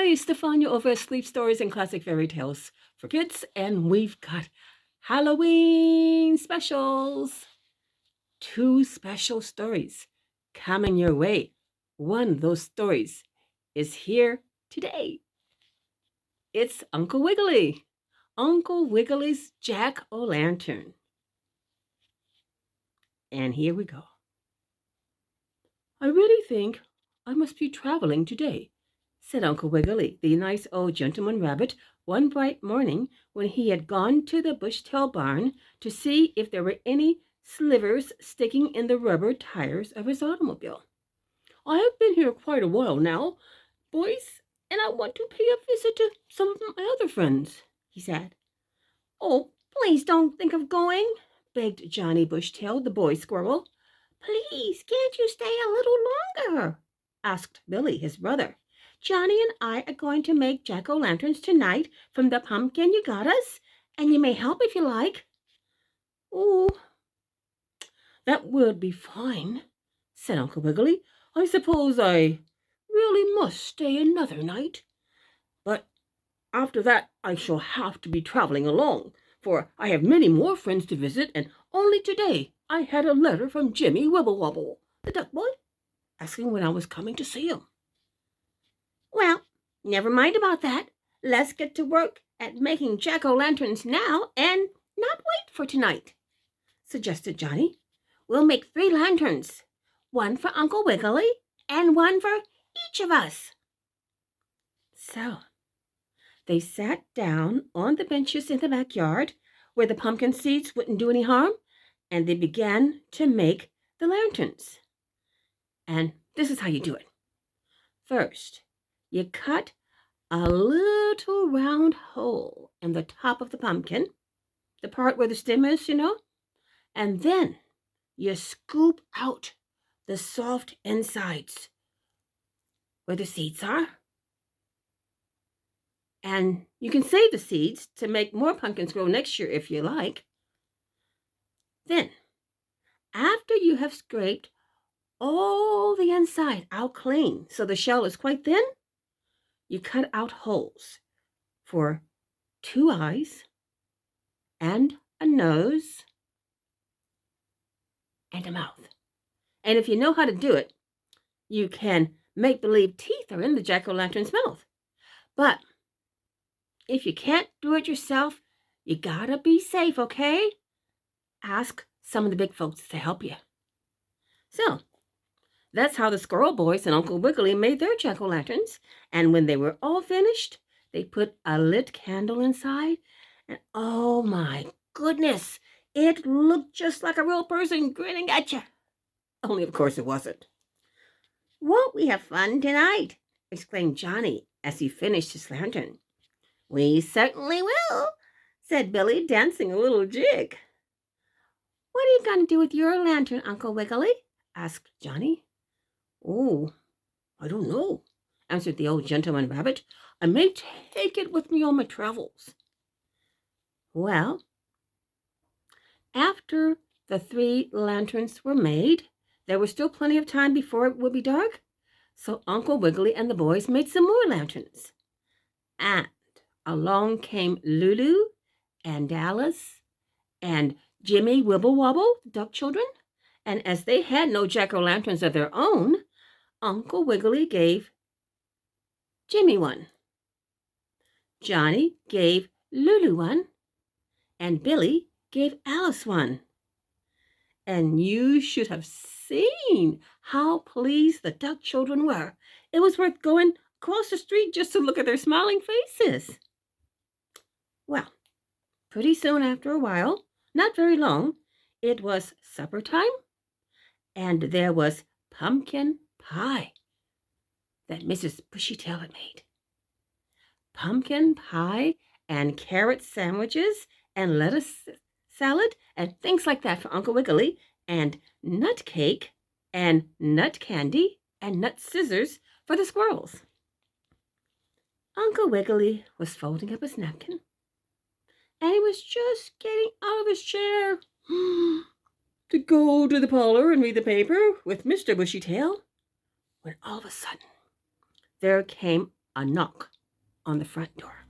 Hi, Stefania over at Sleep Stories and Classic Fairy Tales for Kids, and we've got Halloween specials. 2 special stories coming your way. One of those stories is here today. It's Uncle Wiggily. Uncle Wiggily's Jack-o'-lantern. And here we go. I really think I must be traveling today, said Uncle Wiggily, the nice old gentleman rabbit, one bright morning when he had gone to the bushtail barn to see if there were any slivers sticking in the rubber tires of his automobile. I have been here quite a while now, boys, and I want to pay a visit to some of my other friends, he said. Oh, please don't think of going, begged Johnny Bushtail, the boy squirrel. Please, can't you stay a little longer? Asked Billy, his brother. Johnny and I are going to make jack-o'-lanterns tonight from the pumpkin you got us, and you may help if you like. Oh, that would be fine, said Uncle Wiggily. I suppose I really must stay another night. But after that I shall have to be traveling alone, for I have many more friends to visit, and only today I had a letter from Jimmy Wibblewobble, the duck boy, asking when I was coming to see him. Well, never mind about that. Let's get to work at making jack-o'-lanterns now and not wait for tonight, suggested Johnny. We'll make 3 lanterns, one for Uncle Wiggily and one for each of us. So they sat down on the benches in the backyard where the pumpkin seeds wouldn't do any harm, and they began to make the lanterns. And this is how you do it. First, you cut a little round hole in the top of the pumpkin, the part where the stem is, and then you scoop out the soft insides where the seeds are. And you can save the seeds to make more pumpkins grow next year if you like. Then, after you have scraped all the inside out clean so the shell is quite thin, you cut out holes for 2 eyes and a nose and a mouth. And if you know how to do it, you can make believe teeth are in the jack-o'-lantern's mouth. But if you can't do it yourself, you gotta be safe, okay? Ask some of the big folks to help you. So that's how the Squirrel Boys and Uncle Wiggily made their jack-o'-lanterns. And when they were all finished, they put a lit candle inside. And oh my goodness, it looked just like a real person grinning at you. Only, of course, it wasn't. Won't we have fun tonight? Exclaimed Johnny as he finished his lantern. We certainly will, said Billy, dancing a little jig. What are you going to do with your lantern, Uncle Wiggily? Asked Johnny. Oh, I don't know, answered the old gentleman rabbit. I may take it with me on my travels. Well, after the 3 lanterns were made, there was still plenty of time before it would be dark, so Uncle Wiggily and the boys made some more lanterns. And along came Lulu and Alice and Jimmy Wibblewobble, the duck children, and as they had no jack-o'-lanterns of their own, Uncle Wiggily gave Jimmy one. Johnny gave Lulu one, and Billy gave Alice one. And you should have seen how pleased the duck children were. It was worth going across the street just to look at their smiling faces. Well, pretty soon after a while, not very long, it was supper time, and there was pumpkin pie that Mrs. Bushytail had made. Pumpkin pie and carrot sandwiches and lettuce salad and things like that for Uncle Wiggily, and nut cake and nut candy and nut scissors for the squirrels. Uncle Wiggily was folding up his napkin, and he was just getting out of his chair to go to the parlor and read the paper with Mr. Bushytail, when all of a sudden there came a knock on the front door.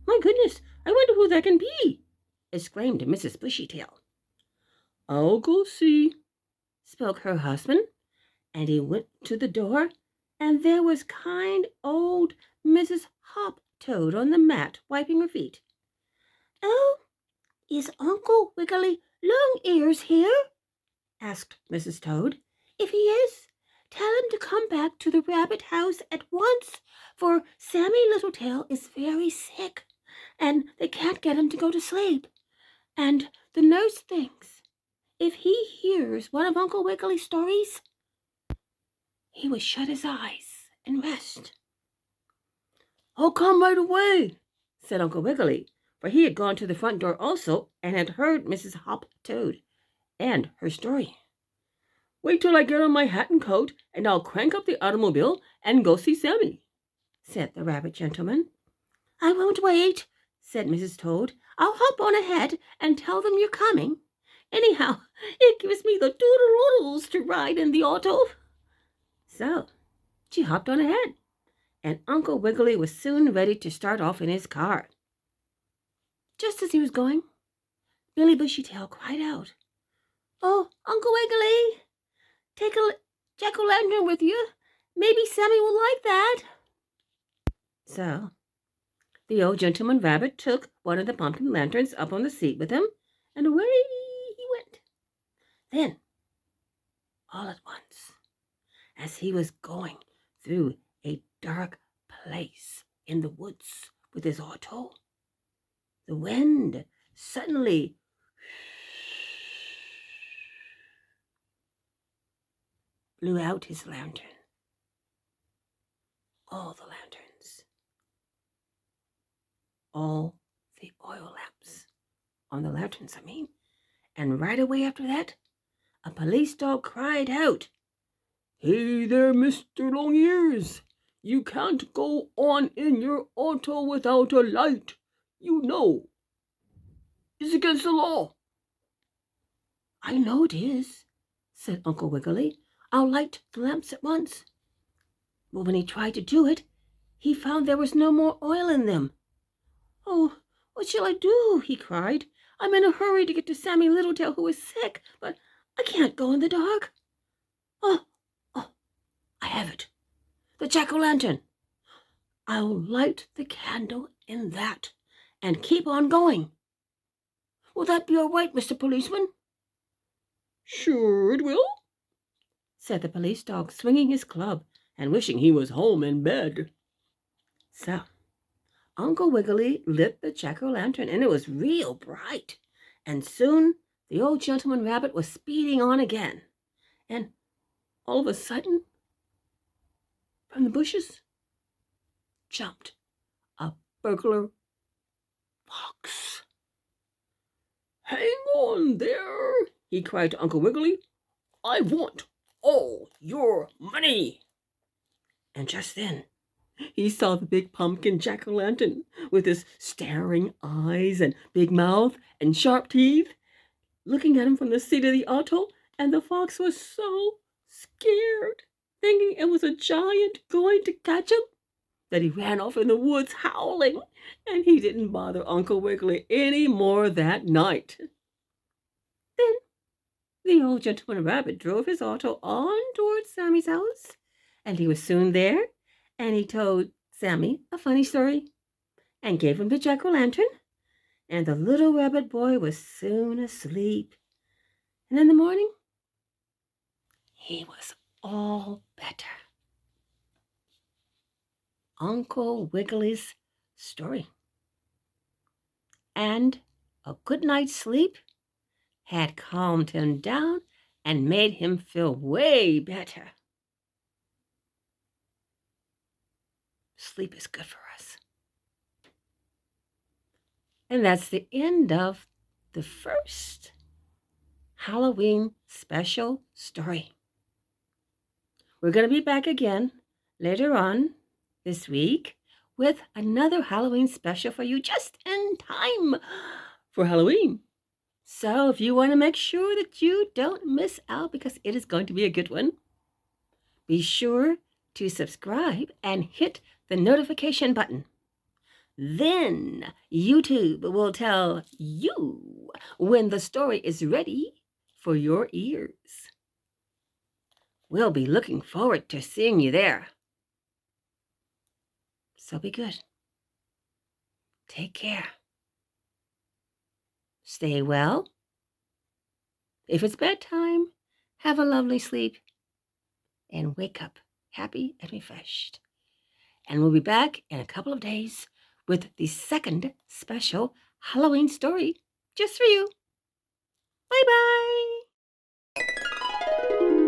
"My goodness, I wonder who that can be!" exclaimed Mrs. Bushytail. "I'll go see," spoke her husband, and he went to the door, and there was kind old Mrs. Hop-Toad on the mat, wiping her feet. "Oh, is Uncle Wiggily Longears here?" asked Mrs. Toad. "If he is, tell him to come back to the rabbit house at once, for Sammie Littletail is very sick, and they can't get him to go to sleep. And the nurse thinks if he hears one of Uncle Wiggily's stories, he will shut his eyes and rest." "I'll come right away," said Uncle Wiggily, for he had gone to the front door also and had heard Mrs. Hop-Toad and her story. "Wait till I get on my hat and coat, and I'll crank up the automobile and go see Sammie," said the rabbit gentleman. "I won't wait," said Mrs. Toad. "I'll hop on ahead and tell them you're coming. Anyhow, it gives me the doodle-oodles to ride in the auto." So she hopped on ahead, and Uncle Wiggily was soon ready to start off in his car. Just as he was going, Billy Bushytail cried out, "Oh, Uncle Wiggily, take a jack-o'-lantern with you. Maybe Sammie will like that." So the old gentleman rabbit took one of the pumpkin lanterns up on the seat with him, and away he went. Then, all at once, as he was going through a dark place in the woods with his auto, the wind suddenly blew out his lantern. All the lanterns, all the oil lamps on the lanterns, and right away after that, a police dog cried out, "Hey there, Mr. Longears! You can't go on in your auto without a light. You know, it's against the law." "I know it is," said Uncle Wiggily. "I'll light the lamps at once." But when he tried to do it, he found there was no more oil in them. "Oh, what shall I do?" he cried. "I'm in a hurry to get to Sammie Littletail, who is sick, but I can't go in the dark. Oh, I have it. The jack-o'-lantern. I'll light the candle in that and keep on going. Will that be all right, Mr. Policeman?" "Sure it will," said the police dog, swinging his club and wishing he was home in bed. So Uncle Wiggily lit the jack-o'-lantern, and it was real bright, and soon the old gentleman rabbit was speeding on again, and all of a sudden, from the bushes jumped a burglar fox. "Hang on there!" he cried to Uncle Wiggily. "I want all your money." And just then he saw the big pumpkin jack-o'-lantern with his staring eyes and big mouth and sharp teeth looking at him from the seat of the auto, and the fox was so scared, thinking it was a giant going to catch him, that he ran off in the woods howling, and he didn't bother Uncle Wiggily any more that night. Then the old gentleman rabbit drove his auto on towards Sammie's house, and he was soon there, and he told Sammie a funny story and gave him the jack-o'-lantern, and the little rabbit boy was soon asleep. And in the morning, he was all better. Uncle Wiggily's story. And a good night's sleep had calmed him down and made him feel way better. Sleep is good for us. And that's the end of the first Halloween special story. We're going to be back again later on this week with another Halloween special for you just in time for Halloween. So if you want to make sure that you don't miss out, because it is going to be a good one, be sure to subscribe and hit the notification button. Then YouTube will tell you when the story is ready for your ears. We'll be looking forward to seeing you there. So be good. Take care. Stay well. If it's bedtime, have a lovely sleep and wake up happy and refreshed. And we'll be back in a couple of days with the second special Halloween story just for you. Bye-bye.